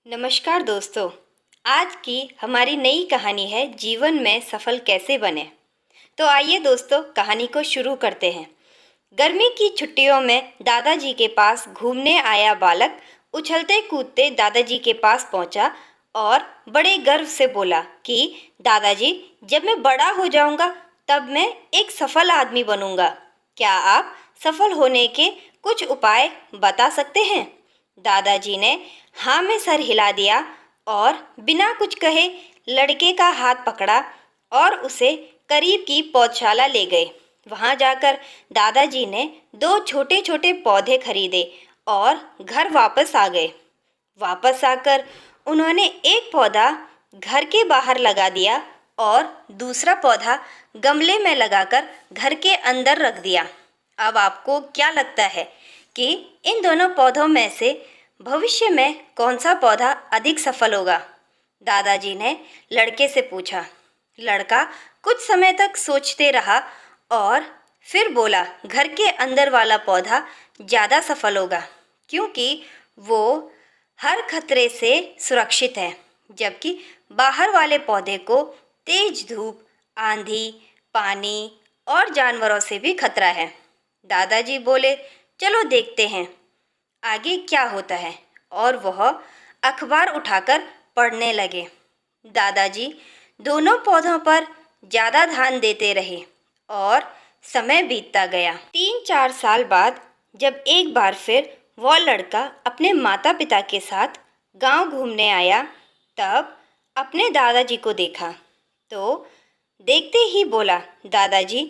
नमस्कार दोस्तों। आज की हमारी नई कहानी है जीवन में सफल कैसे बने। तो आइए दोस्तों कहानी को शुरू करते हैं। गर्मी की छुट्टियों में दादाजी के पास घूमने आया बालक उछलते कूदते दादाजी के पास पहुंचा और बड़े गर्व से बोला कि दादाजी, जब मैं बड़ा हो जाऊंगा तब मैं एक सफल आदमी बनूंगा। क्या आप सफल होने के कुछ उपाय बता सकते हैं? दादाजी ने हाँ में सर हिला दिया और बिना कुछ कहे लड़के का हाथ पकड़ा और उसे करीब की पौधशाला ले गए। वहां जाकर दादाजी ने दो छोटे छोटे पौधे खरीदे और घर वापस आ गए। वापस आकर उन्होंने एक पौधा घर के बाहर लगा दिया और दूसरा पौधा गमले में लगाकर घर के अंदर रख दिया। अब आपको क्या लगता है कि इन दोनों पौधों में से भविष्य में कौन सा पौधा अधिक सफल होगा? दादाजी ने लड़के से पूछा। लड़का कुछ समय तक सोचते रहा और फिर बोला, घर के अंदर वाला पौधा ज़्यादा सफल होगा क्योंकि वो हर खतरे से सुरक्षित है, जबकि बाहर वाले पौधे को तेज धूप, आंधी, पानी और जानवरों से भी खतरा है। दादाजी बोले, चलो देखते हैं आगे क्या होता है, और वह अखबार उठाकर पढ़ने लगे। दादाजी दोनों पौधों पर ज़्यादा ध्यान देते रहे और समय बीतता गया। 3-4 साल बाद जब एक बार फिर वह लड़का अपने माता पिता के साथ गांव घूमने आया, तब अपने दादाजी को देखा तो देखते ही बोला, दादाजी,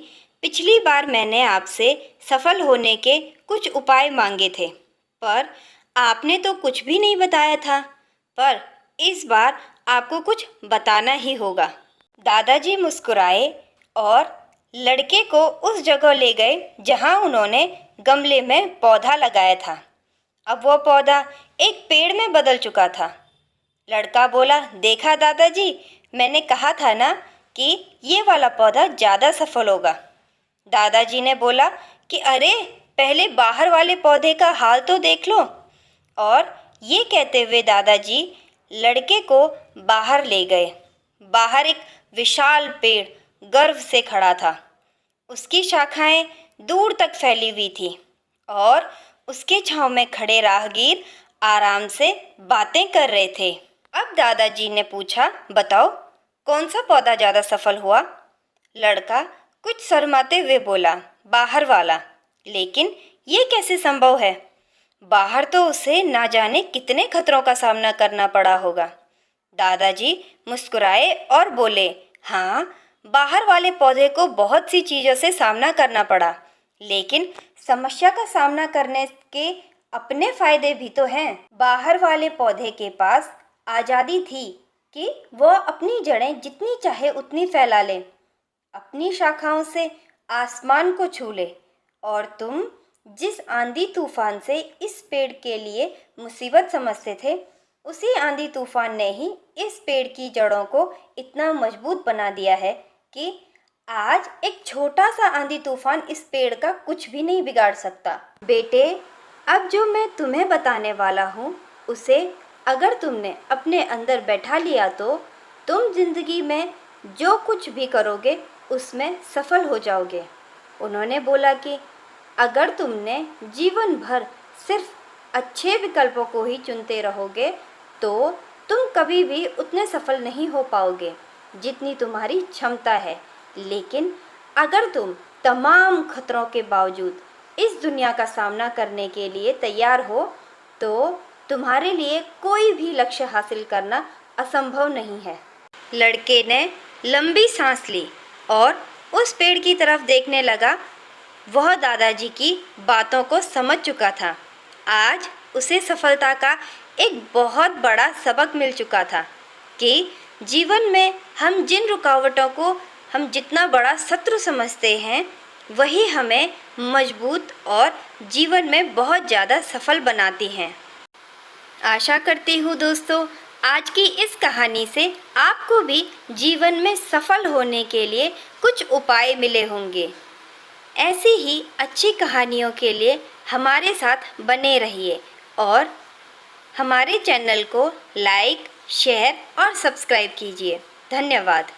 पिछली बार मैंने आपसे सफल होने के कुछ उपाय मांगे थे, पर आपने तो कुछ भी नहीं बताया था। पर इस बार आपको कुछ बताना ही होगा। दादाजी मुस्कुराए और लड़के को उस जगह ले गए जहां उन्होंने गमले में पौधा लगाया था। अब वह पौधा एक पेड़ में बदल चुका था। लड़का बोला, देखा दादाजी, मैंने कहा था ना कि ये वाला पौधा ज़्यादा सफल होगा। दादाजी ने बोला कि अरे, पहले बाहर वाले पौधे का हाल तो देख लो। और ये कहते हुए दादाजी लड़के को बाहर ले गए। बाहर एक विशाल पेड़ गर्व से खड़ा था। उसकी शाखाएं दूर तक फैली हुई थी और उसके छांव में खड़े राहगीर आराम से बातें कर रहे थे। अब दादाजी ने पूछा, बताओ कौन सा पौधा ज़्यादा सफल हुआ? लड़का कुछ शर्माते हुए बोला, बाहर वाला। लेकिन ये कैसे संभव है? बाहर तो उसे ना जाने कितने खतरों का सामना करना पड़ा होगा। दादाजी मुस्कुराए और बोले, हाँ, बाहर वाले पौधे को बहुत सी चीज़ों से सामना करना पड़ा, लेकिन समस्या का सामना करने के अपने फायदे भी तो हैं। बाहर वाले पौधे के पास आज़ादी थी कि वह अपनी जड़ें जितनी चाहे उतनी फैला ले, अपनी शाखाओं से आसमान को छू ले। और तुम जिस आंधी तूफान से इस पेड़ के लिए मुसीबत समझते थे, उसी आंधी तूफान ने ही इस पेड़ की जड़ों को इतना मजबूत बना दिया है कि आज एक छोटा सा आंधी तूफान इस पेड़ का कुछ भी नहीं बिगाड़ सकता। बेटे, अब जो मैं तुम्हें बताने वाला हूँ उसे अगर तुमने अपने अंदर बैठा लिया तो तुम जिंदगी में जो कुछ भी करोगे उसमें सफल हो जाओगे। उन्होंने बोला कि अगर तुमने जीवन भर सिर्फ अच्छे विकल्पों को ही चुनते रहोगे तो तुम कभी भी उतने सफल नहीं हो पाओगे जितनी तुम्हारी क्षमता है। लेकिन अगर तुम तमाम खतरों के बावजूद इस दुनिया का सामना करने के लिए तैयार हो तो तुम्हारे लिए कोई भी लक्ष्य हासिल करना असंभव नहीं है। लड़के ने लंबी सांस ली और उस पेड़ की तरफ देखने लगा। वह दादाजी की बातों को समझ चुका था। आज उसे सफलता का एक बहुत बड़ा सबक मिल चुका था कि जीवन में हम जिन रुकावटों को हम जितना बड़ा शत्रु समझते हैं, वही हमें मजबूत और जीवन में बहुत ज़्यादा सफल बनाती हैं। आशा करती हूँ दोस्तों, आज की इस कहानी से आपको भी जीवन में सफल होने के लिए कुछ उपाय मिले होंगे। ऐसी ही अच्छी कहानियों के लिए हमारे साथ बने रहिए और हमारे चैनल को लाइक, शेयर और सब्सक्राइब कीजिए। धन्यवाद।